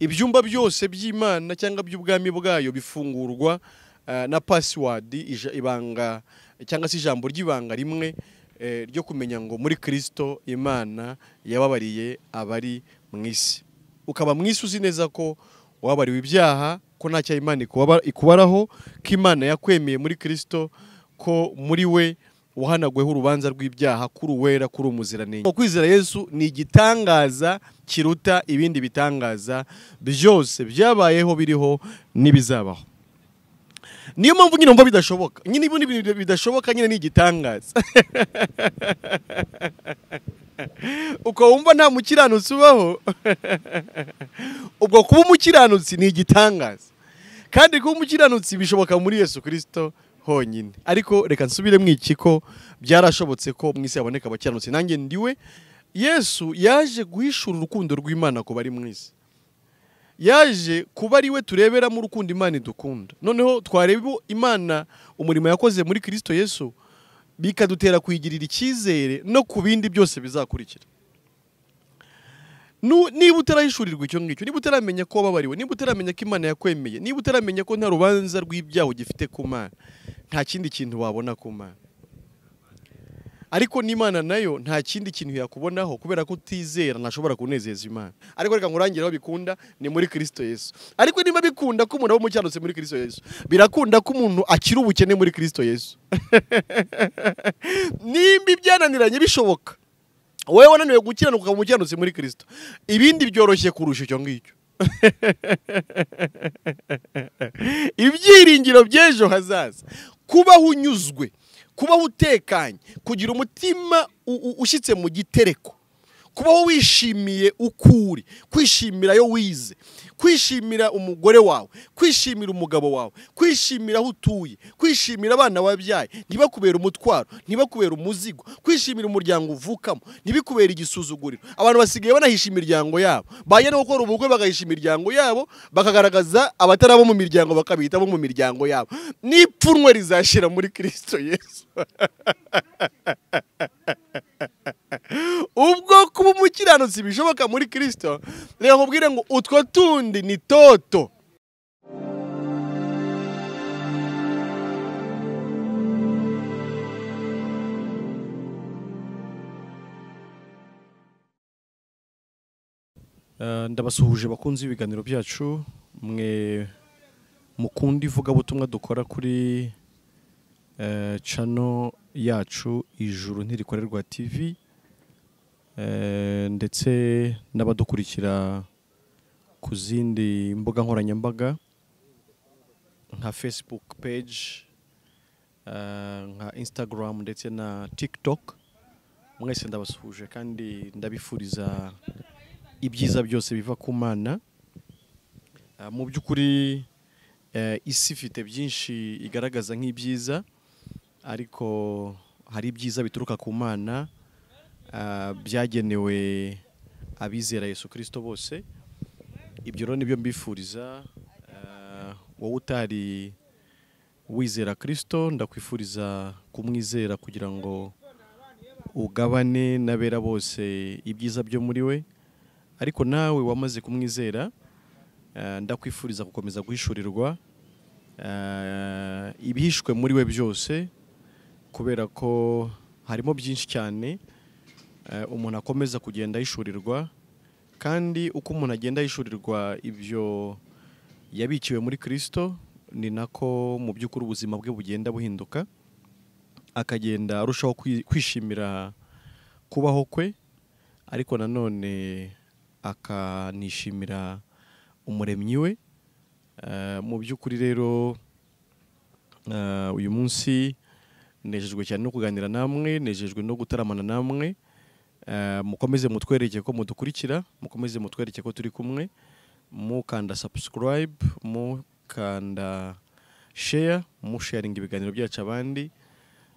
ibyumba byose by'Imana cyangwa by'ubwami bwayo bifungurwa na password ibanga cyangwa se ijambo ry'ibanga rimwe ryo kumenya ngo muri Kristo Imana yababariye abari mu isi. Ukaba mu isi uzi neza ko wabariwe ibyaha, ko nta cyaha Imana ikubaraho, ko Imana yakwemeye muri Kristo, ko muri we wahanagweho urubanza rw'ibyaha, kuri uwera, kuri umuziranenge. Kwizera Yesu ni igitangaza kiruta ibindi bitangaza byose byabayeho, biriho n'ibizabaho. Niyo mpamvu nyine umva bidashoboka. Nyine ibintu bidashoboka nyine ni igitangaza. Uko wumva nta mukiranutsi ubaho, ubwo kuba umukiranutsi ni igitangaza. Kandi kuba umukiranutsi bishoboka muri Yesu Kristo honyine. Ariko reka nsubire mwikiko byarashobotse ko mu isi yaboneka abakiranutsi. Nanjye ndiwe. Yesu yaje guhishura urukundo rw'Imana ko bari mu isi. Yaje kuba ari we turebera mu rukundo Imana idukunda. Noneho twareba Imana umurimo yakoze muri Kristo Yesu, bikadutera kwigirira icyizere no ku bindi byose bizakurikira. Niba utarahishurirwa icyo ngicyo, niba utaramenya ko wababariwe, niba utaramenya ko Imana yakwemeye, niba utaramenya ko nta rubanza rw'ibyaha ugifite ku Mana, nta kindi kintu wabona ku Mana. Ariko n'Imana nayo nta kindi kintu yakubonaho, kubera ko utizera ntashobora kunezeza Imana. Ariko reka nkurangire aho bikunda ni muri Kristo Yesu. Ariko niba bikunda ko umuntu aba umukiranutsi muri Kristo Yesu, birakunda ko umuntu akira ubukene muri Kristo Yesu. Nimba ibyananiranye bishoboka, wowe wananiwe gukiranuka ukaba umukiranutsi muri Kristo, ibindi byoroshye kurusha icyo ngicyo. Ibyiringiro by'ejo hazaza, kubaho unyuzwe, kubaho utekanye, kugira umutima ushyitse mu gitereko, kubaho wishimiye ukuri, kwishimira yo wize, kwishimira umugore wawe, kwishimira umugabo wawe, kwishimira aho utuye, kwishimira abana wabyaye, ntibakubera umutwaro, ntibakubera umuzigo, kwishimira umuryango uvukamo, ntibikubera igisuzuguriro. Abantu basigaye banahisha imiryango yabo, bajya no gukora ubukwe bagahisha imiryango yabo, bakagaragaza abatarabo mu miryango bakabita bo mu miryango yabo. N'ipfunwe rizashira muri Kristo Yesu. Ubwo kuba umukiranutsi bishoboka muri Kristo, reka nkubwire ngo utwo tundi ni toto. Ndabasuhuje bakunze ibiganiro byacu, mwe mukunda ivugabutumwa dukora kuri channel yacu ijuruntirikorerwa TV, ndetse n'abadukurikira ku zindi mbuga nkoranyambaga nka Facebook page, nka Instagram ndetse na TikTok. Mwese ndabasuhuje kandi ndabifuriza ibyiza byose biva ku Mana. Mu by'ukuri isi ifite byinshi igaragaza nk'ibyiza, ariko hari ibyiza bituruka ku Mana byagenewe abizera Yesu Kristo bose. Ibyo rero nibyo mbifuriza. Wowe utari wizera Kristo, ndakwifuriza kumwizera kugira ngo ugabane n'abera bose ibyiza byo muri we. Ariko nawe wamaze kumwizera, ndakwifuriza gukomeza guhishurirwa ibihishwe muri we byose, kubera ko harimo byinshi cyane umuntu akomeza kugenda ahishurirwa. Kandi uko umuntu agenda ahishurirwa ibyo yabikiwe muri Kristo, ni nako mu by'ukuri ubuzima bwe bugenda buhinduka, akagenda arushaho kwishimira kubaho kwe, ariko nanone akanishimira umuremyi we. Mu by'ukuri rero uyu munsi nejejwe cyane no kuganira namwe, nejejwe no gutaramana namwe. Mukomeze mutwereke ko mudukurikira, mukomeze mutwereke ko turi kumwe, mukanda subscribe, mukanda share, musharinga ibiganiro byacu abandi,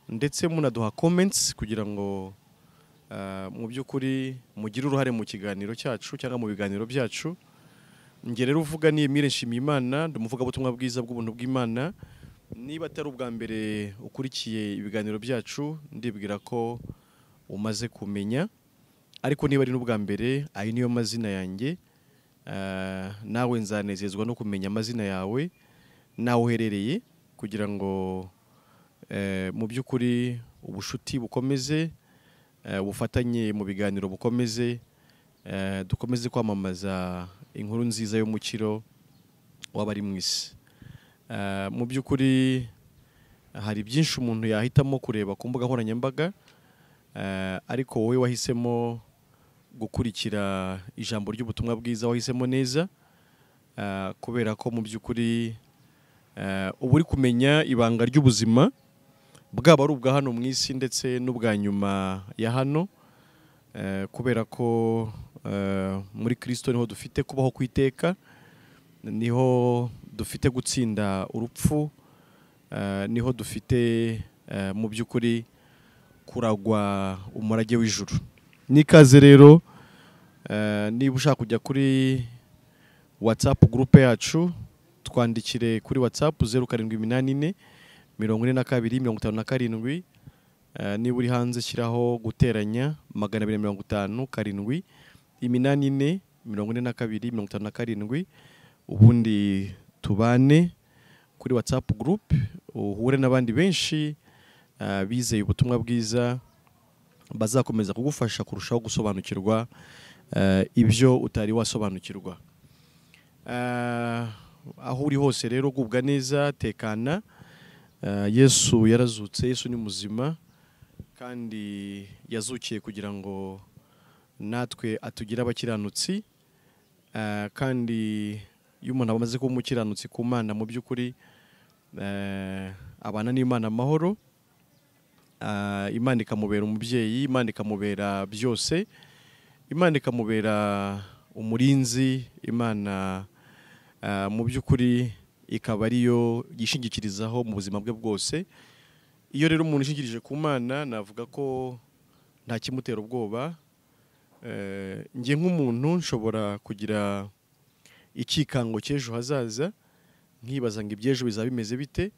ndetse munaduha comments kugira ngo mu by'ukuri mugire uruhare mu kiganiro cyacu cyangwa mu biganiro byacu. Nge rero uvuga ni Emile Nshimiyimana, ndumuvuga ubutumwa bwiza bw'ubuntu bw'Imana. Niba atari ubwa mbere ukurikiye ibiganiro byacu, ndibwira ko umaze kumenya, ariko niba ari n'ubwa mbere, ayo niyo mazina yanjye. nawe nzanezezwa no kumenya amazina yawe nawe uherereye, kugira ngo mu by'ukuri ubushuti bukomeze, ubufatanye mu biganiro bukomeze, dukomeze kwamamaza inkuru nziza y'umukiro w'abari mu isi. Mu by'ukuri hari byinshi umuntu yahitamo kureba ku mbuga nkoranyambaga, ariko wowe wahisemo gukurikira ijambo ry'ubutumwa bwiza, wahisemo neza, kubera ko mu by'ukuri uba uri kumenya ibanga ry'ubuzima, bwaba ari ubwa hano mu isi ndetse n'ubwa nyuma ya hano, kubera ko muri Kristo niho dufite kubaho kwiteka, niho dufite gutsinda urupfu, niho dufite mu by'ukuri kuragwa umurage w'ijuru. Nikaze rero, niba ushaka kujya kuri WhatsApp group yacu, twandikire kuri WhatsApp 0784 42 57, niba uri hanze shyiraho guteranya 250 7 84 42 57, ubundi tubane kuri WhatsApp group, uhure n'abandi benshi bizeye ubutumwa bwiza, bazakomeza kugufasha kurushaho gusobanukirwa ibyo utari wasobanukirwa. Aho uri hose rero gubwa neza, tekana. Yesu yarazutse, Yesu ni muzima, kandi yazukiye kugira ngo natwe atugire abakiranutsi, kandi iyo umuntu amaze kuba umukiranutsi ku Mana, mu by'ukuri abana n'Imana amahoro, Imana ikamubera umubyeyi, Imana ikamubera byose, Imana ikamubera umurinzi, Imana mu by'ukuri ikaba ariyo yishingikirizaho mu buzima bwe bwose. Iyo rero umuntu yishingikirije ku Mana, navuga ko nta kimutera ubwoba. Njye nk'umuntu nshobora kugira ikikango cy'ejo hazaza, nkibaza ngo iby'ejo bizaba bimeze bite,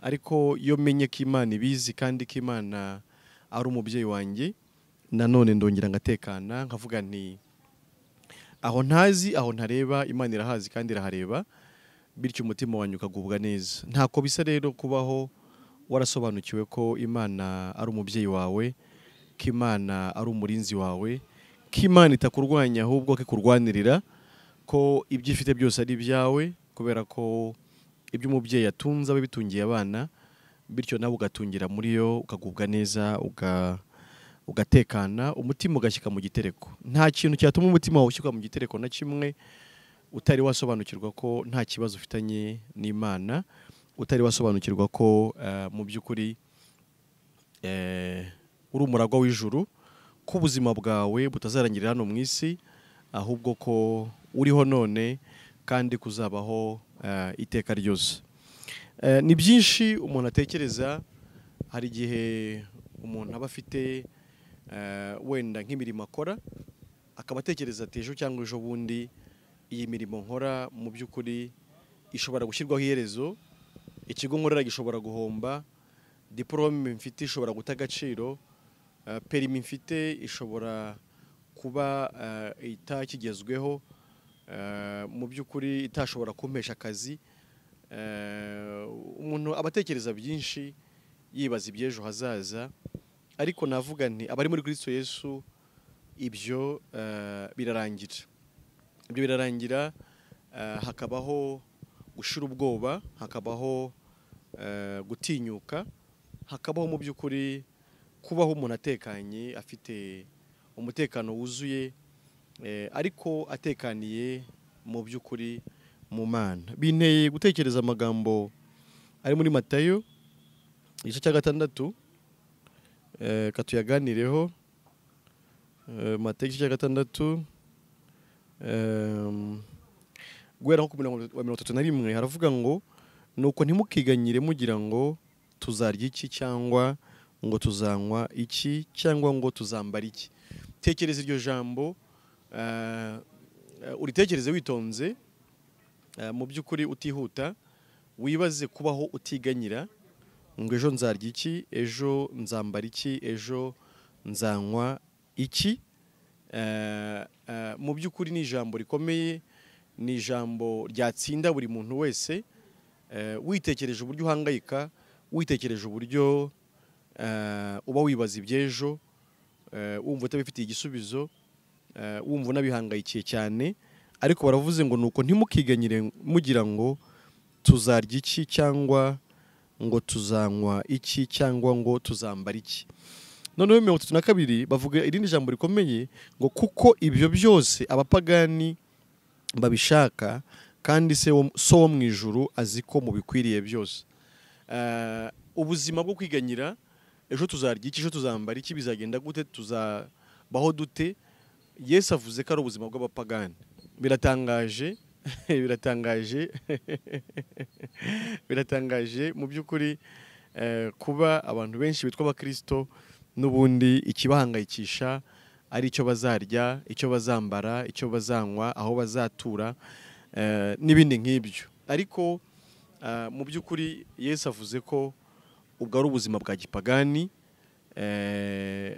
ariko iyo menye ko Imana ibizi kandi ko Imana ari umubyeyi wanjye, nanone ndongera ngatekana, nkavuga nti aho ntazi, aho ntareba, Imana irahazi kandi irahareba, bityo umutima wanyu ukagubwa neza. Ntako bisa rero kubaho warasobanukiwe ko Imana ari umubyeyi wawe, ko Imana ari umurinzi wawe, ko Imana itakurwanya ahubwo ko ikurwanirira, ko ibyo ifite byose ari ibyawe, kubera ko ibyo umubyeyi atunze abe bitungiye abana, bityo nawe ugatungira muri yo, ukagubwa neza, ugatekana, umutima ugashyika mu gitereko. Nta kintu cyatuma umutima wawe ushyika mu gitereko na kimwe utari wasobanukirwa ko nta kibazo ufitanye n'Imana, utari wasobanukirwa ko mu by'ukuri uri umuragwa w'ijuru, ko ubuzima bwawe butazarangirira hano mu isi, ahubwo ko uriho none kandi kuzabaho iteka ryose. Ni byinshi umuntu atekereza. Hari igihe umuntu aba afite wenda nk'imirimo akora, akaba atekereza ati ejo cyangwa ejo bundi iyi mirimo nkora mu by'ukuri ishobora gushyirwaho iherezo, ikigo nkorera gishobora guhomba, diplome mfite ishobora guta agaciro, perimi mfite ishobora kuba itakigezweho, mu by'ukuri itashobora kumpesha akazi. Umuntu abatekereza byinshi, yibaza iby'ejo hazaza, ariko navuga nti abari muri Kristo Yesu ibyo birarangira. Ibyo birarangira, hakabaho gushira ubwoba, hakabaho gutinyuka, hakabaho mu by'ukuri kubaho umuntu atekanye, afite umutekano wuzuye, ariko atekaniye mu by'ukuri mu Mana. Binteye gutekereza amagambo ari muri Matayo igice cya 6, katuyaganireho. Matayo igice cya 6, guhera nko ku 31 haravuga ngo, nuko ntimukiganyire mugira ngo tuzarya iki, cyangwa ngo tuzanywa iki, cyangwa ngo tuzambara iki. Tekereza iryo jambo, uritekereze witonze, mu by'ukuri utihuta, wibaze kubaho utiganyira ngo ejo nzarya iki, ejo nzambara iki, ejo nzanywa iki. mu by'ukuri ni ijambo rikomeye, ni ijambo ryatsinda buri muntu wese, witekereje uburyo uhangayika, witekereje uburyo uba wibaza iby'ejo, wumva utabifitiye igisubizo, wumva unabihangayikiye cyane, ariko baravuze ngo nuko ntimukiganyire mugira ngo tuzarya iki, cyangwa ngo tuzanywa iki, cyangwa ngo tuzambara iki. Noneho 32 bavuga irindi jambo rikomeye ngo kuko ibyo byose abapagani babishaka, kandi so wo mu ijuru azi ko mubikwiriye byose. Ubuzima bwo kwiganyira ejo tuzarya iki, ejo tuzambara iki, bizagenda gute, tuzabaho dute, Yesu avuze ko ari ubuzima bw'abapagani. Biratangaje biratangaje biratangaje mu by'ukuri kuba abantu benshi bitwa abakristo n'ubundi ikibahangayikisha ari icyo bazarya, icyo bazambara, icyo bazanywa, aho bazatura n'ibindi nk'ibyo. Ariko mu by'ukuri Yesu avuze ko ubwo ari ubuzima bwa gipagani.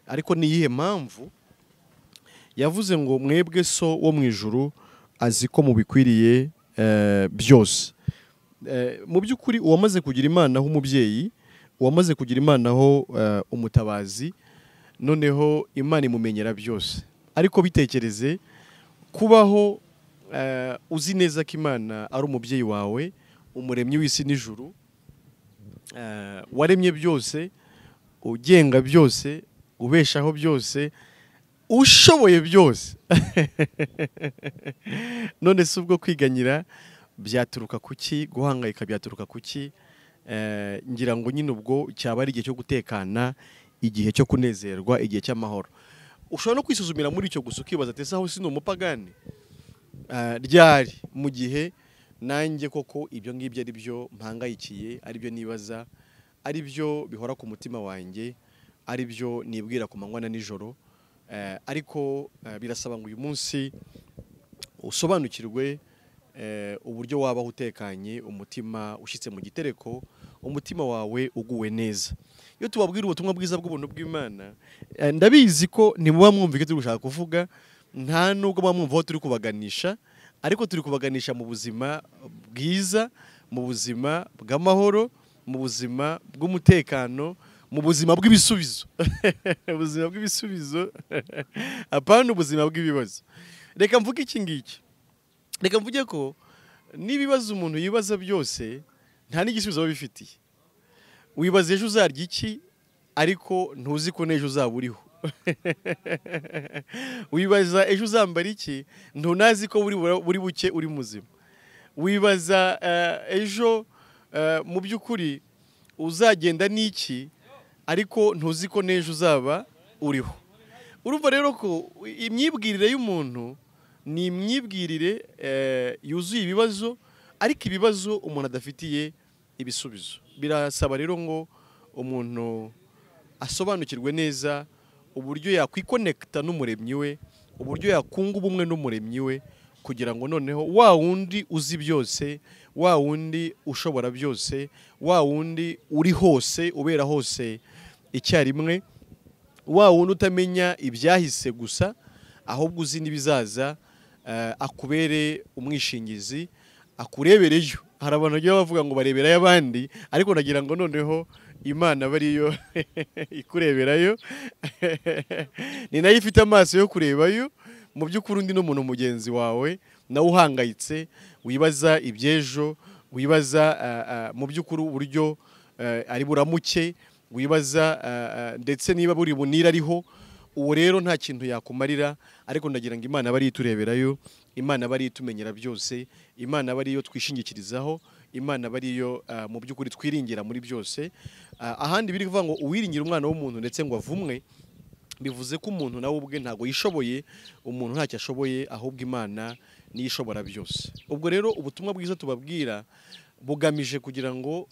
Ariko ni iyihe mpamvu yavuze ngo mwebwe so wo mu ijuru azi ko mubikwiriye byose? Mu by'ukuri uwamaze kugira Imana ho umubyeyi, uwamaze kugira Imana ho umutabazi, noneho Imana imumenyera byose. Ariko bitekereze kubaho uzi neza ko Imana ari umubyeyi wawe, umuremyi w'isi n'ijuru, waremye byose, ugenga byose, ubeshaho byose, ushoboye byose. None se ubwo kwiganyira byaturuka kuki, guhangayika byaturuka kuki? Ngira ngo nyine ubwo cyaba ari igihe cyo gutekana, igihe cyo kunezerwa, igihe cy'amahoro. Ushobora no kwisuzumira muri icyo gusa ukibaza ati aho si umupagani ryari, mu gihe nanjye koko ibyo ngibyo ari byo mpangayikiye, ari byo nibaza, ari byo bihora ku mutima wanjye, ari byo nibwira ku manywa na nijoro. Ariko birasaba ngo uyu munsi usobanukirwe uburyo wabaho utekanye, umutima ushyitse mu gitereko, umutima wawe uguwe neza. Iyo tubabwira ubutumwa bwiza bw'ubuntu bw'Imana, ndabizi ko ntimuba mwumva icyo turi gushaka kuvuga, nta nubwo muba mwumva aho turi kubaganisha, ariko turi kubaganisha mu buzima bwiza, mu buzima bw'amahoro, mu buzima bw'umutekano, mu buzima bw'ibisubizo. Ubuzima bw'ibisubizo apana ubuzima bw'ibibazo. Reka mvuge iki ngiki, reka mvuge ko n'ibibazo umuntu yibaza byose nta n'igisubizo aba bifitiye. Wibaza ejo uzarya iki, ariko ntuzi ko n'ejo uzaba uriho. Wibaza ejo uzambara iki, ntunazi ko buri buke uri muzima. Wibaza ejo mu by'ukuri uzagenda n'iki, ariko ntuzi ko n'ejo uzaba uriho. Urumva rero ko imyibwirire y'umuntu ni imyibwirire yuzuye ibibazo, ariko ibibazo umuntu adafitiye ibisubizo. Birasaba rero ngo umuntu asobanukirwe neza uburyo yakwikonekita n'umuremyi we, uburyo yakunga ubumwe n'umuremyi we, kugira ngo noneho wa wundi uzi byose, wa wundi ushobora byose, wa wundi uri hose, ubera hose icyarimwe, wa wundi utamenya ibyahise gusa, ahubwo uzi n'ibizaza, akubere umwishingizi, akurebereyo. Hari abantu bagiye bavuga ngo bareberayo abandi, ariko nagira ngo noneho Imana bariyo ikureberayo. Ni nayo ifite amaso yo kurebayo. Mu by'ukuri undi n'umuntu mugenzi wawe nawe uhangayitse, wibaza iby'ejo, wibaza mu by'ukuri uburyo ari buramuke, wibaza ndetse niba buri bunira ariho. Uwo rero nta kintu yakumarira, ariko ndagira ngo Imana bari itureberayo, Imana bari itumenyera byose, Imana bari yo twishingikirizaho, Imana bari yo mu by'ukuri twiringira muri byose. Ahandi biri kuvuga ngo uwiringira umwana w'umuntu ndetse ngo avumwe, bivuze ko umuntu nawe ubwe ntago yishoboye, umuntu ntacyo ashoboye, ahubwo Imana niyo ishobora byose. Ubwo rero ubutumwa bwiza tubabwira bugamije kugira ngo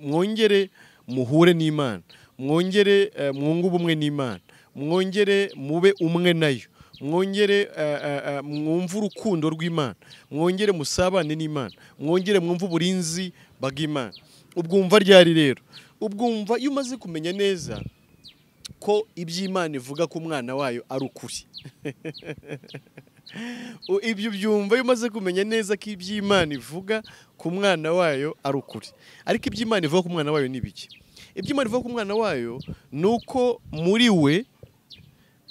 mwongere muhure n'Imana, mwongere mwunge ubumwe n'Imana, mwongere mube umwe nayo, mwongere mwumve urukundo rw'Imana, mwongere musabane n'Imana, mwongere mwumve uburinzi bw'Imana. Ubwumva ryari rero? Ubwumva iyo umaze kumenya neza ko iby'Imana ivuga ku mwana wayo ari ukuri. Ibyo byumva iyo umaze kumenya neza ko iby'Imana ivuga ku mwana wayo ari ukuri. Ariko iby'Imana ivuga ku mwana wayo ni biki? Iby'Imana ivuga ku mwana wayo ni uko muri we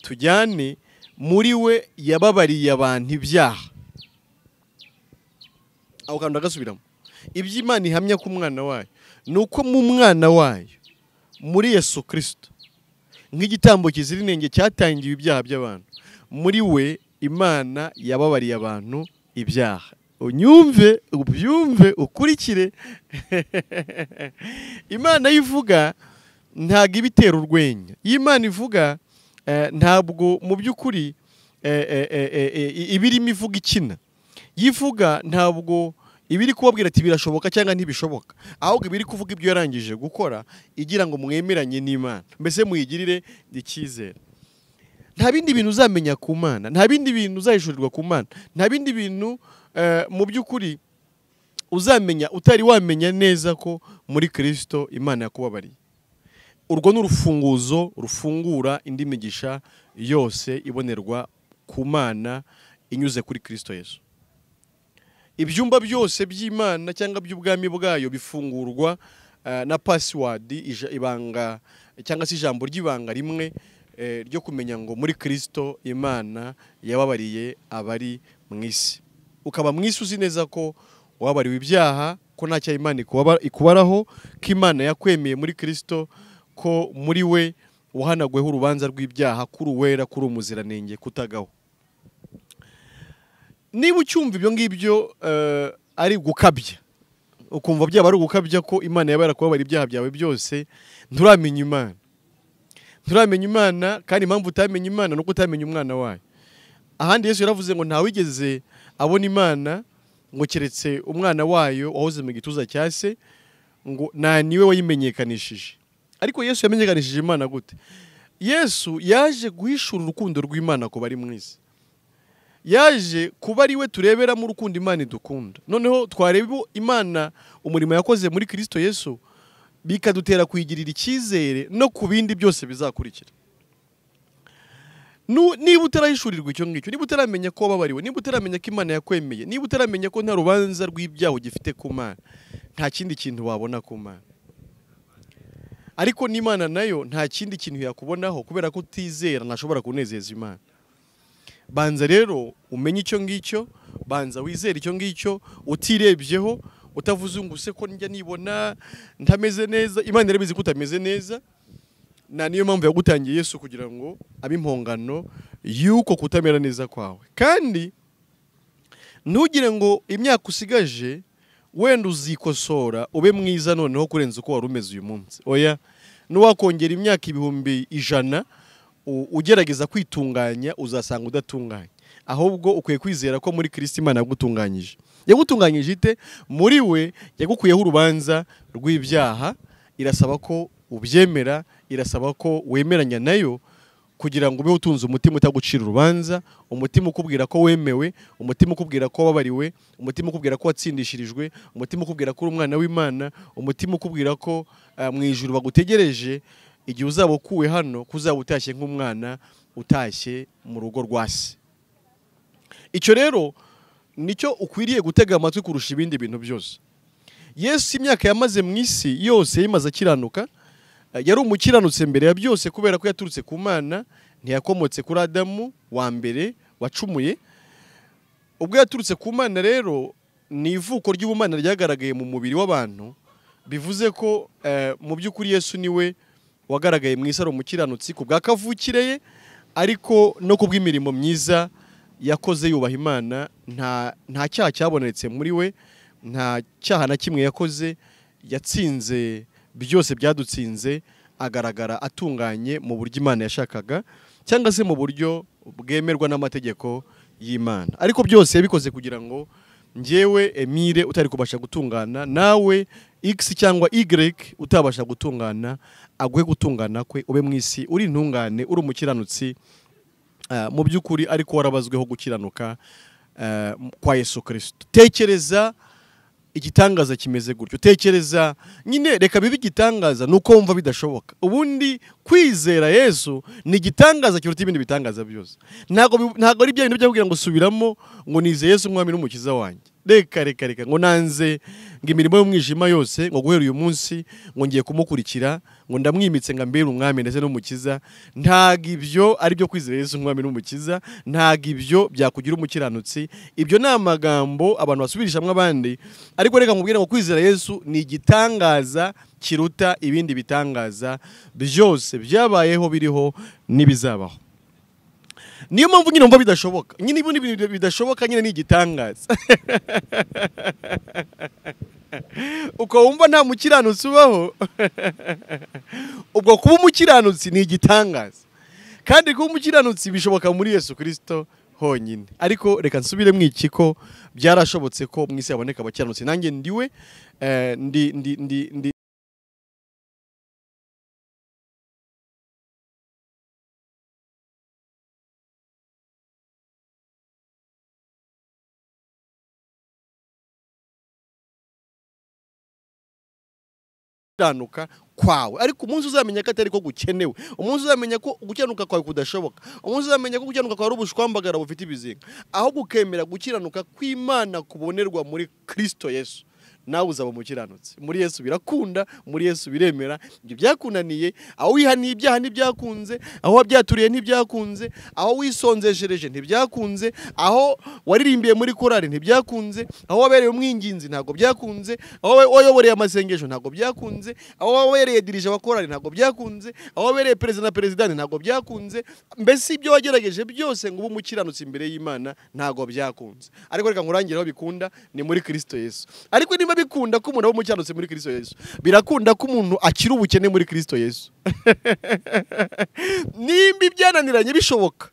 tujyane, muri we yababariye abantu ibyaha. Aho kandi agasubiramo. Iby'Imana ihamya ku mwana wayo ni uko mu mwana wayo, muri Yesu Kristo, nk'igitambo kizira inenge cyatangiwe ibyaha by'abantu, muri we Imana yababariye abantu ibyaha. Unyumve, ubyumve, ukurikire. Imana yivuga ntago ibitera urwenya. Imana ivuga ntabwo mu by'ukuri ibirimo ivuga ikina. Yivuga ntabwo ibiri kubabwira ati birashoboka cyangwa ntibishoboka, ahubwo ibiri kuvuga ibyo yarangije gukora igira ngo mwemeranye n'Imana, mbese muyigirire icyizere. Nta bindi bintu uzamenya ku Mana, nta bindi bintu uzahishurirwa ku Mana, nta bindi bintu mu by'ukuri uzamenya utari wamenya neza ko muri Kristo Imana yakubabariye. Urwo ni urufunguzo rufungura indi migisha yose ibonerwa ku Mana inyuze kuri Kristo Yesu. Ibyumba byose by'Imana cyangwa by'ubwami bwayo bifungurwa na password, ibanga cyangwa se ijambo ry'ibanga rimwe ryo kumenya ngo muri Kristo Imana yababariye abari mu isi. Ukaba mu isi uzi neza ko wabariwe ibyaha, ko nta cyaha Imana ikubaraho, ko Imana yakwemeye muri Kristo, ko muri we wahanagweho urubanza rw'ibyaha, kuri uwera, kuri umuziranenge, kutagaho. Niba ucyumva ibyo ngibyo ari gukabya, ukumva byaba ari gukabya ko Imana yabara kubabara ibyaha byawe byose, nturamenya Imana. Nturamenya Imana, kandi impamvu utamenya Imana nuko utamenya umwana wayo. Ahandi Yesu yaravuze ngo ntawigeze abona Imana ngo keretse umwana wayo wahoze mu gituza cya se, ngo niwe wayimenyekanishije. Ariko Yesu yamenyekanishije Imana gute? Yesu yaje guhishura urukundo rw'Imana ku bari mu isi. Yaje kuba ari we tureberamo urukundo Imana idukunda. Noneho twareba Imana umurimo yakoze muri Kristo Yesu, bikadutera kuyigirira icyizere no ku bindi byose bizakurikira. Niba utarahishurirwa icyo ngicyo, niba utaramenya ko wababariwe, niba utaramenya ko Imana yakwemeye, niba utaramenya ko nta rubanza rw'ibyaha ugifite ku Mana, nta kindi kintu wabona ku Mana. Ariko n'Imana nayo nta kindi kintu yakubonaho, kubera ko utizera ntashobora kunezeza Imana. Banza rero umenye icyo ngicyo, banza wizere icyo ngicyo, utirebyeho, utavuze ngo use ko njya nibona ntameze neza. Imana irabizi ko utameze neza, niyo mpamvu yagutangiye Yesu kugira ngo abe impongano yuko kutamera neza kwawe. Kandi ntugire ngo imyaka usigaje wenda uzikosora ube mwiza noneho kurenza uko wari umeze uyu munsi. Oya, nuwakongera imyaka 100 ugerageza kwitunganya uzasanga udatunganye. Ahubwo ukwiye kwizera ko muri Kristo Imana yagutunganyije. Yagutunganyije ite? Muri we yagukuyeho urubanza rw'ibyaha. Irasaba ko ubyemera, irasaba ko wemeranya nayo, kugira ngo ube utunze umutima utagucira urubanza, umutima ukubwira ko wemewe, umutima ukubwira ko wabariwe, umutima ukubwira ko watsindishirijwe, umutima ukubwira ko uri umwana w'Imana, umutima ukubwira ko mu ijuru bagutegereje igihe uzaba ukuwe hano, kuzaba utashye nk'umwana utashye mu rugo rwa se. Icyo rero nicyo ukwiriye gutega amatwi kurusha ibindi bintu byose. Yesu imyaka yamaze mu isi yose yimaze akiranuka, yari umukiranutse mbere ya byose kubera ko yaturutse ku Mana, ntiyakomotse kuri Adamu wa mbere wacumuye. Ubwo yaturutse ku Mana rero ni ivuko ry'ubumana ryagaragaye mu mubiri w'abantu, bivuze ko mu by'ukuri Yesu niwe wagaragaye mu isi ari umukiranutsi ku bwa kavukire ye, ariko no ku bw'imirimo myiza yakoze yubaha Imana. Nta cyaha cyabonetse muri we, nta cyaha na kimwe yakoze, yatsinze byose byadutsinze, agaragara atunganye mu buryo Imana yashakaga, cyangwa se mu buryo bwemerwa n'amategeko y'Imana. Ariko byose yabikoze kugira ngo njyewe Emile utari kubasha gutungana, nawe X cyangwa Y utabasha gutungana, agwe gutungana kwe, ube mu isi uri intungane, uri umukiranutsi mu by'ukuri, ariko warabazweho gukiranuka kwa Yesu Kristo. Tekereza igitangaza kimeze gutyo. Tekereza nyine, reka bibe igitangaza nuko wumva bidashoboka. Ubundi kwizera Yesu ni igitangaza kiruta ibindi bitangaza byose. Ntago ari bya bintu byo kugira ngo subiramo ngo nizeye Yesu umwami n'umukiza wanjye. Reka ngo nanze ngo imirimo y'umwijima yose ngo guhera uyu munsi ngo ngiye kumukurikira ngo ndamwimitse ngo ambere umwami ndetse n'umukiza. Ntago ibyo ari byo kwizera Yesu umwami n'umukiza, ntago ibyo byakugira umukiranutsi. Ibyo ni amagambo abantu basubirishamwe abandi, ariko reka nkubwire ngo kwizera Yesu ni igitangaza kiruta ibindi bitangaza byose byabayeho, biriho n'ibizabaho. Niyo mpamvu nyine umva bidashoboka. Nyine ibintu bidashoboka nyine ni igitangaza. Uko wumva nta mukiranutsi ubaho, ubwo kuba umukiranutsi ni igitangaza. Kandi kuba umukiranutsi bishoboka muri Yesu Kristo honyine. Ariko reka nsubire mwikiko, byarashobotse ko mu isi haboneka abakiranutsi. Nanjye ndiwe ndi gukiranuka kwawe. Ariko umunsi uzamenya ko atari ko gukenewe, umunsi uzamenya ko gukiranuka kwawe kudashoboka, umunsi uzamenya ko gukiranuka kwawe ari ubushwambagara bufite ibizinga, aho gukemera gukiranuka kw'Imana kubonerwa muri Kristo Yesu, nawe uzaba umukiranutsi. Muri Yesu birakunda, muri Yesu biremera. Ibyo byakunaniye, aho wihaniye ibyaha ntibyakunze, aho wabyaturiye ntibyakunze, aho wisonzeshereje ntibyakunze, aho waririmbiye muri korari ntibyakunze, aho wabereye umwinginzi ntabwo byakunze, aho wayoboreye amasengesho ntabwo byakunze, aho wabereye dirije wa korari ntabwo byakunze, aho wabereye perezida na perezidante ntabwo byakunze. Mbese ibyo wagerageje byose ngo ube umukiranutsi imbere y'Imana ntabwo byakunze. Ariko reka nkurangire aho bikunda, ni muri Kristo Yesu. Ariko niba bikunda ko umuntu aba umukiranutsi muri Kristo Yesu, birakunda ko umuntu akira ubukene muri Kristo Yesu. Nimba ibyananiranye bishoboka,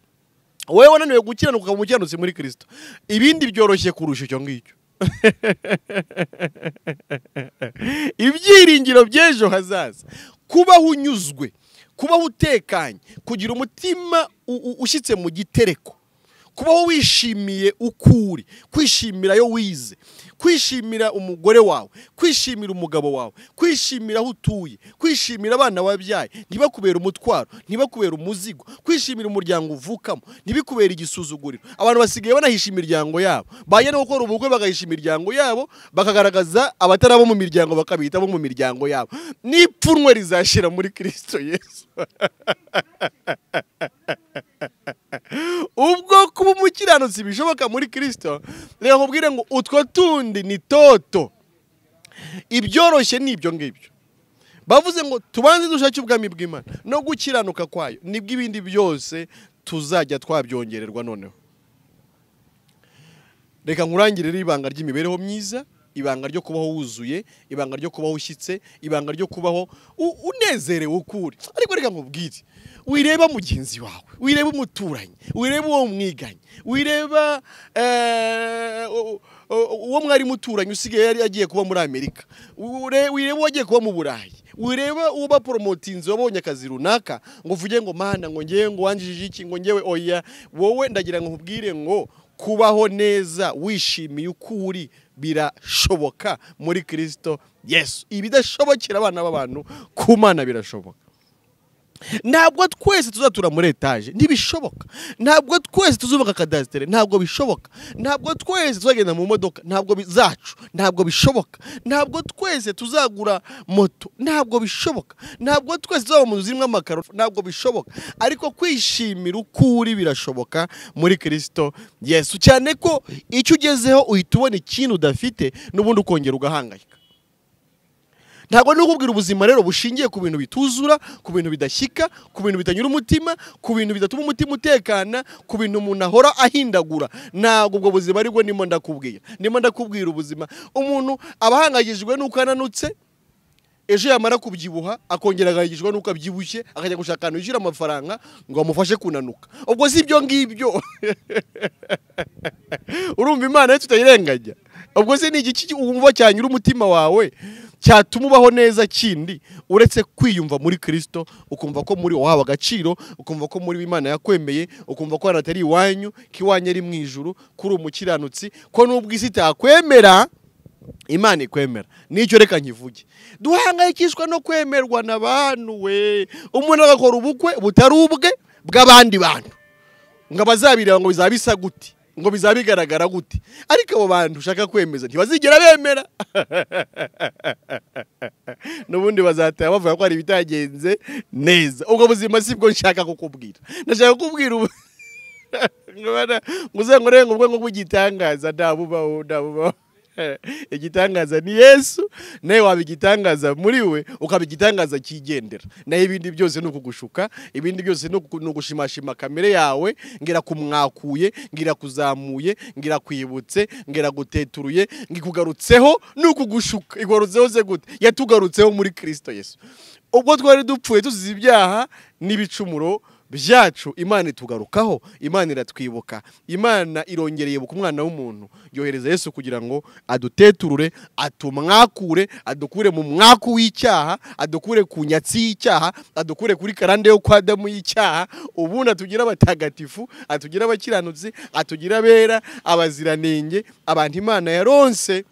wowe wananiwe gukiranuka ukaba umukiranutsi muri Kristo, ibindi byoroshye kurusha icyo ngicyo. Ibyiringiro by'ejo hazaza, kubaho unyuzwe, kubaho utekanye, kugira umutima ushyitse mu gitereko, kubaho wishimiye ukuri, kwishimira yo wize, kwishimira umugore wawe, kwishimira umugabo wawe, kwishimira aho utuye, kwishimira abana wabyaye, ntibakubera umutwaro, ntibakubera umuzigo, kwishimira umuryango uvukamo, ntibikubera igisuzuguriro. Abantu basigaye banahisha imiryango yabo, bajya no gukora ubukwe bagahisha imiryango yabo, bakagaragaza abatarabo mu miryango bakabita bo mu miryango yabo. N'ipfunwe rizashira muri Kristo Yesu. Ubwo kuba umukiranutsi bishoboka muri Kristo, reka nkubwire ngo utwo tundi ni toto. Ibyoroshye ni ibyo ngibyo. Bavuze ngo tubanze dushake ubwami bw'Imana no gukiranuka kwayo, nibwo ibindi byose tuzajya twabyongererwa. Noneho reka nkurangire ibanga ry'imibereho myiza, ibanga ryo kubaho wuzuye, ibanga ryo kubaho ushyitse, ibanga ryo kubaho unezerewe ukuri. Ariko reka nkubwire, wireba mugenzi wawe, wireba umuturanyi, wireba uwo mwiganye, wireba uwo mwari muturanye usigaye yari agiye kuba muri Amerika, wireba wagiye kuba mu Burayi, wireba uwo baporomotinze wabonye akazi runaka, ngo uvuge ngo mana ngo ngewe ngo wanjije iki, ngo ngewe oya. Wowe ndagira ngo nkubwire ngo kubaho neza wishimiye ukuri birashoboka muri Kristo Yesu. Ibidashobokera abana b'abantu ku Mana birashoboka. Ntabwo twese tuzatura muri etaje, ntibishoboka. Ntabwo twese tuzubaka kadasitere, ntabwo bishoboka. Ntabwo twese tuzagenda mu modoka, ntabwo bizacu, ntabwo bishoboka. Ntabwo twese tuzagura moto, ntabwo bishoboka. Ntabwo twese tuzaba mu nzu zirimo amakaro, ntabwo bishoboka. Ariko kwishimira ukuri birashoboka muri Kristo Yesu. Cyane ko icyo ugezeho uhita ubona ikintu udafite, n'ubundi ukongera ugahangayika. Ntabwo ni ukubwira ubuzima rero bushingiye ku bintu bituzura, ku bintu bidashyika, ku bintu bitanyura umutima, ku bintu bidatuma umutima utekana, ku bintu umuntu ahora ahindagura. Ntabwo ubwo buzima aribwo ndimo ndakubwira. Ndimo ndakubwira ubuzima umuntu abahangayikishijwe n'uko ananutse, ejo yamara kubyibuha akongera agahangayikishwa n'uko abyibushye, akajya gushaka ahantu yishyura amafaranga ngo bamufashe kunanuka. Ubwo si ibyo ngibyo. Urumva Imana yo tutayirenganya? Ubwo se ni igiki wumva cyanyura umutima wawe cyatuma ubaho neza kindi uretse kwiyumva muri Kristo, ukumva ko muri wahawe agaciro, ukumva ko muri Imana yakwemeye, ukumva ko atari iwanyu, kiwanye ari mu ijuru, kuri umukiranutsi, ko nubwo isi itakwemera Imana ikwemera nicyo reka nkivuge. Duhangayikishwa no kwemerwa n'abantu we. Umuntu agakora ubukwe butari ubwe bw'abandi bantu ngo bazabireba ngo bizabisa gute, ngo bizabigaragara gute, ariko abo bantu ushaka kwemeza ntibazigera bemera. N'ubundi bazataha bavuga ko ari bitagenze neza. Ubwo buzima sibwo nshaka kukubwira. Ndashaka kukubwira ubu nguzengore ngubwo ngo bugitangaza ndabubaho. Igitangaza ni Yesu, nawe wabigitangaza muri we ukabigitangaza kigendera. Naho ibindi byose no kugushuka, ibindi byose no gushimashima kamere yawe, ngira kumwakuye, ngira kuzamuye, ngira kwibutse, ngira guteturuye, ngikugarutseho no kugushuka. Igorutseho ze gute? Yatugarutseho muri Kristo Yesu. Ubwo twari dupfuye tuzize ibyaha n'ibicumuro byacu, Imana itugarukaho, Imana iratwibuka, Imana irongereye ku mwana w'umuntu, yohereza Yesu kugira ngo aduteturure, atumwakure, adukure mu mwaku w'icyaha, adukure ku nyatsi y'icyaha, adukure kuri karande yo kwa Adamu y'icyaha, ubundi atugira abatagatifu, atugira abakiranutsi, atugira abera, abaziranenge, abantu Imana yaronse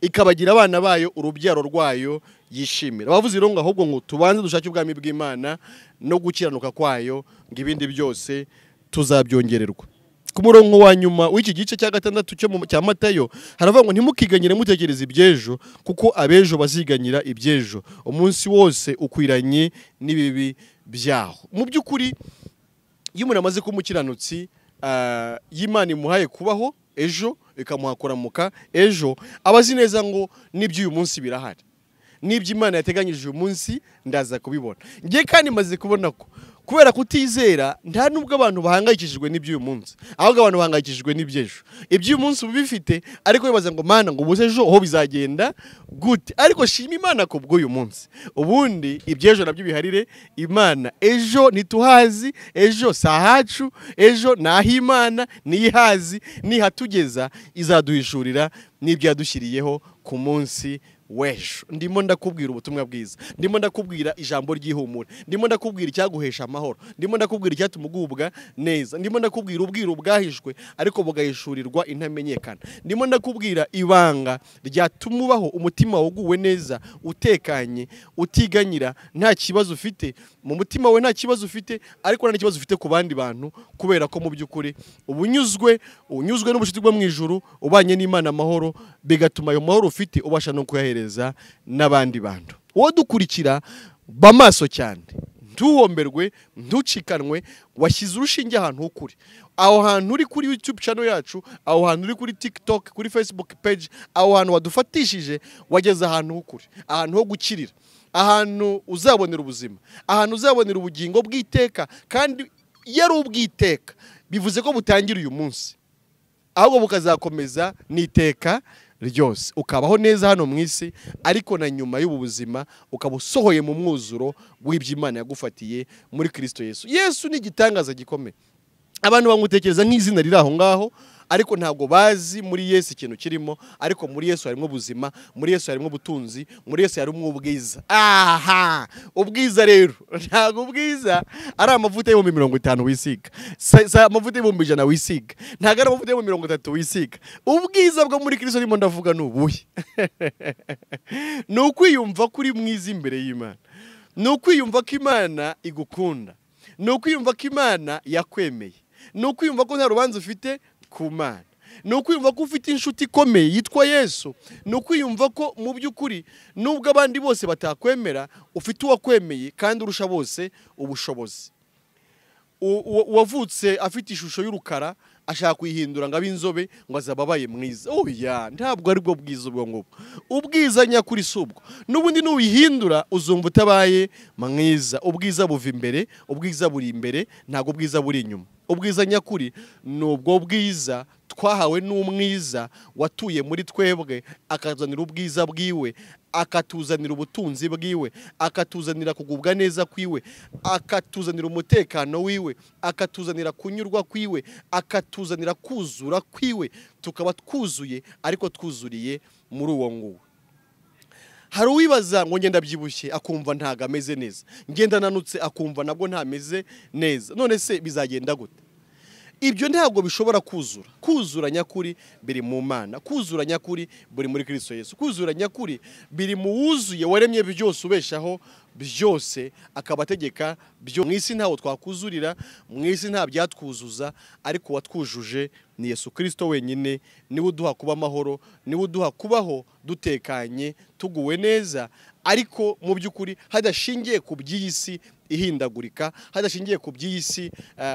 ikabagira abana bayo, urubyaro rwayo yishimira. Bavuze rero ngo ahubwo ngo tubanze dushake ubwami bw'Imana no gukiranuka kwayo, ngo ibindi byose tuzabyongererwa. Ku murongo wa nyuma w'iki gice cya 6 cya Matayo haravuga ngo ntimukiganyire mutekereza ibyejo, kuko abejo baziganyira ibyejo, umunsi wose ukwiranye n'ibibi byaho. Mu by'ukuri iyo umuntu amaze kumukiranutsi, y'Imana imuhaye kubaho ejo ikamuha kuramuka ejo, abazi neza ngo n'iby'uyu munsi birahari, n'ibyo Imana yateganyije uyu munsi ndaza kubibona. Ngiye kandi maze kubona ko kubera kutizera nta nubwo abantu bahangayikishijwe n'iby'uyu munsi, ahubwo abantu bahangayikishijwe n'ibyejo. Iby'uyu munsi ubifite ariko bibaza ngo Mana ngo ubuze ejo aho bizagenda gute, ariko shima Imana ko bw'uyu munsi. Ubundi ibyejo nabyo biharire Imana. Ejo ntituhazi, ejo sahacu, ejo naho Imana niyihazi, nihatugeza izaduhishurira n'ibyo yadushyiriyeho ku munsi w'ejo. Ndimo ndakubwira ubutumwa bwiza, ndimo ndakubwira ijambo ry'ihumure, ndimo ndakubwira icyaguhesha amahoro, ndimo ndakubwira icyatuma ugubwa neza, ndimo ndakubwira ubwiro bwahishwe ariko bugahishurirwa intamenyekana, ndimo ndakubwira ibanga ryatuma ubaho umutima waguwe neza, utekanye, utiganyira, nta kibazo ufite mu mutima we, nta kibazo ufite ariko nta kibazo ufite ku bandi bantu, kubera ko mu by'ukuri ubunyuzwe n'ubucuti bwo mu ijuru, ubanye n'Imana amahoro, bigatuma ayo mahoro ufite ubasha no kuyahereza n'abandi bantu. Wowe dukurikira ba maso cyane, ntuhomberwe, ntucikanwe, washyize urushinge ahantu h'ukuri. Aho hantu uri kuri YouTube channel yacu, aho hantu uri kuri TikTok, kuri Facebook page, aho hantu wadufatishije, wageze ahantu h'ukuri, ahantu ho gukirira, ahantu uzabonera ubuzima, ahantu uzabonera ubugingo bw'iteka. Kandi yari ubw'iteka bivuze ko butangira uyu munsi, ahubwo bukazakomeza n'iteka ryose, ukabaho neza hano mu isi, ariko na nyuma y'ubu buzima ukaba usohoye mu mwuzuro w'iby'Imana yagufatiye muri Kristo Yesu. Yesu ni igitangaza gikomeye. Abantu bamutekereza nk'izina riri aho ngaho, ariko ntabwo bazi muri Yesu ikintu kirimo. Ariko muri Yesu harimo ubuzima, muri Yesu harimo ubutunzi, muri Yesu harimo ubwiza. Aha, ubwiza rero ntabwo ubwiza ari amavuta y'ibihumbi 50 wisiga, amavuta y'ibihumbi 100 wisiga, ntabwo ari amavuta y'ibihumbi 30 wisiga. Ubwiza bwo muri Kristo ndimo ndavuga ni ubuhe? Ni ukwiyumva kuri mwiza imbere y'Imana, ni ukwiyumva ko Imana igukunda, ni ukwiyumva ko Imana yakwemeye, ni ukwiyumva ko nta rubanza ufite ku Mana, ni ukwiyumva ko ufite inshuti ikomeye yitwa Yesu, ni ukwiyumva ko mu by'ukuri nubwo abandi bose batakwemera, ufite uwakwemeye kandi urusha bose ubushobozi. Uwavutse afite ishusho y'urukara ashaka kuyihindura ngo abe inzobe ngo azababaye mwiza. Oya, ntabwo ari bwo bwiza ubwo ngubwo. Ubwiza nyakuri subwo, n'ubundi n'uyihindura uzumva utabaye mwiza. Ubwiza buva imbere, ubwiza buri imbere, ntabwo ubwiza buri inyuma. Ubwiza nyakuri nubwo bwiza twahawe n'umwiza watuye muri twebwe, akazanira ubwiza bwiwe, akatuzanira ubutunzi bwiwe, akatuzanira kugubwa neza kwiwe, akatuzanira umutekano wiwe, akatuzanira kunyurwa kwiwe, akatuzanira kuzura kwiwe, tukaba twuzuye ariko twuzuriye muri uwo nguwo. Hari uwibaza ngo ngenda byibushye akumva ntago ameze neza, ngenda nanutse akumva nabwo ntameze neza. None se bizagenda gute? ibyo ntabwo bishobora kuzura nyakuri biri mu Mana, kuzura nyakuri buri muri Kristo Yesu, kuzura nyakuri biri mu wuzuye waremye byose ubeshaho byose akabategeka byo. Mu isi ntawo twakuzurira, mu isi nta byatwuzuza, ariko watwujuje ni Yesu Kristo wenyine, niwe uduha kuba amahoro, niwe uduha kubaho dutekanye tuguwe neza, ariko mu by'ukuri hadashingiye ku by'isi ihindagurika, hadashingiye ku by'isi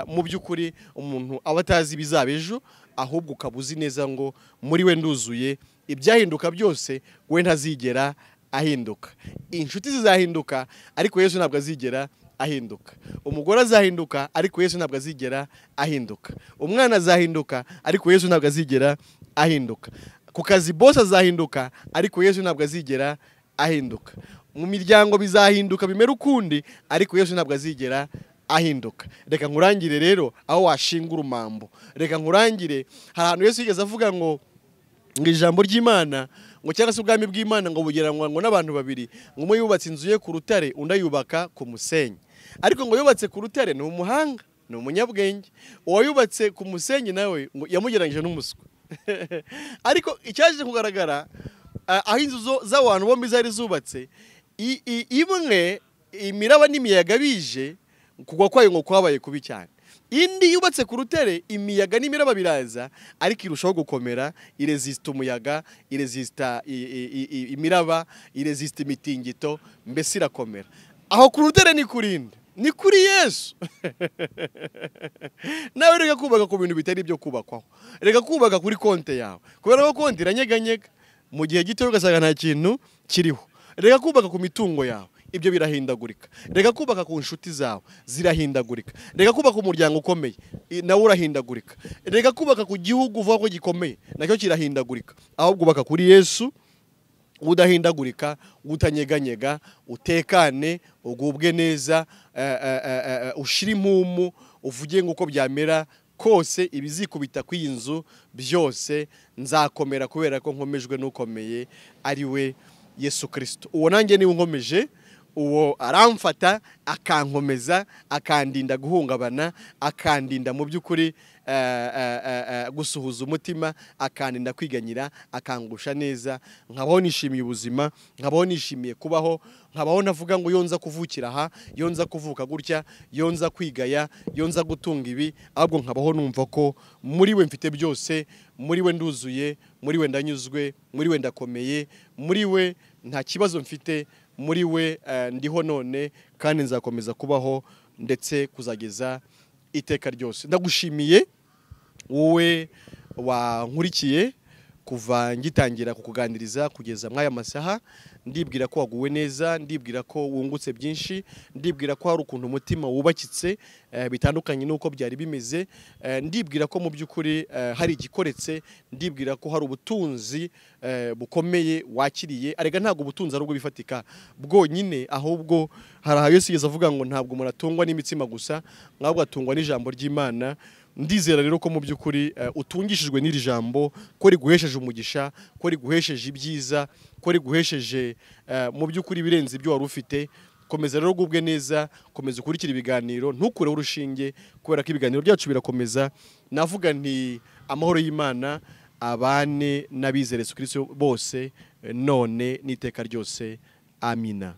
mu by'ukuri umuntu aba atazi bizaba ejo, ahubwo ukabuzi neza ngo muri we nduzuye, ibyahinduka byose we ntazigera ahinduka. Inshuti zizahinduka ariko Yesu ntabwo azigera ahinduka. Umugore azahinduka ariko Yesu ntabwo azigera ahinduka. Umwana azahinduka ariko Yesu ntabwo azigera ahinduka. Ku kazi boss azahinduka ariko Yesu ntabwo azigera ahinduka. Mu miryango bizahinduka bimera ukundi ariko Yesu ntabwo azigera ahinduka. Reka nkurangire rero aho washinga urumambo. Reka nkurangire hari ahantu Yesu yigeze avuga ngo ijambo ry'Imana ngo cyangwa se ubwami bw'Imana ngo bugereranywa ngo n'abantu babiri, ngo umwe yubatse inzu ye ku rutare undi ayubaka ku musenyi. Ariko ngo yubatse ku rutare ni umuhanga, ni umunyabwenge. Uwo yubatse ku musenyi nawe ngo yamugereranyije n'umuswa. Ariko icyaje kugaragara aho inzu z'abantu bombi zari zubatse, imwe imiraba n'imiyaga bije, kugwa kwayo ngo kwabaye kubi cyane. Indi yubatse ku rutare, imiyaga n'imiraba biraza ariko irushaho gukomera, iresista umuyaga, iresista imiraba, iresista imitingito, mbese irakomera. Aho ku rutare ni kurinde, ni kuri Yesu. Nawe reka kubaka ku bintu bitari byo kubakwaho, reka kubaka kuri konte yawe, kubera ko konte iranyeganyega, mu gihe gito ugasanga nta kintu kiriho. Reka kubaka ku mitungo yawe, ibyo birahindagurika. Reka kubaka ku nshuti zawe, zirahindagurika. Reka kubaka umuryango ukomeye, nawe urahindagurika. Reka kubaka ku gihugu uvuga ko gikomeye, nacyo kirahindagurika. Ahubwo ubaka kuri Yesu, udahindagurika, utanyeganyega, utekane, ugubwe neza, ushira impumu, uvuge nguko byamera kose, ibizikubita kw'iyi nzu byose nzakomera kubera ko nkomejwe n'ukomeye ari we Yesu Kristo. Uwo nanjye niwe unkomeje, uwo aramfata akankomeza, akandinda guhungabana, akandinda mu by'ukuri gusuhuza umutima, akandinda kwiganyira, akangusha neza, nkabaho nishimiye ubuzima, nkabaho nishimiye kubaho, nkabaho navuga ngo yonza kuvukira aha, yonza kuvuka gutya, yonza kwigaya, yonza gutunga ibi, ahubwo nkabaho numva ko muri we mfite byose, muri we nduzuye, muri we ndanyuzwe, muri we ndakomeye, muri we nta kibazo mfite, muri we ndiho none kandi nzakomeza kubaho ndetse kuzageza iteka ryose. Ndagushimiye wowe wankurikiye kuva ngitangira kukuganiriza kugeza mwaya masaha. Ndibwira ko waguwe neza, ndibwira ko wungutse byinshi, ndibwira ko hari ukuntu umutima wubakitse bitandukanye nuko byari bimeze, ndibwira ko mu by'ukuri hari igikoretse, ndibwira ko hari ubutunzi bukomeye wakiriye. Arega ntabwo ubutunzi ari ubwo bifatika bwonyine, ahubwo hari aho Yesu yigeze avuga ngo ntabwo muratungwa n'imitsima gusa, ahubwo atungwa n'ijambo ry'Imana. Ndizera rero ko mu by'ukuri utungishijwe n'iri jambo, ko riguhesheje umugisha, ko riguhesheje ibyiza, ko riguhesheje mu by'ukuri birenze ibyo wari ufite. Komeza rero gubwe neza, komeza ukurikira ibiganiro, ntukureho urushinge, kubera ko ibiganiro byacu birakomeza. Navuga nti amahoro y'Imana abane n'abizera Yesu Kristo bose none n'iteka ryose. Amina.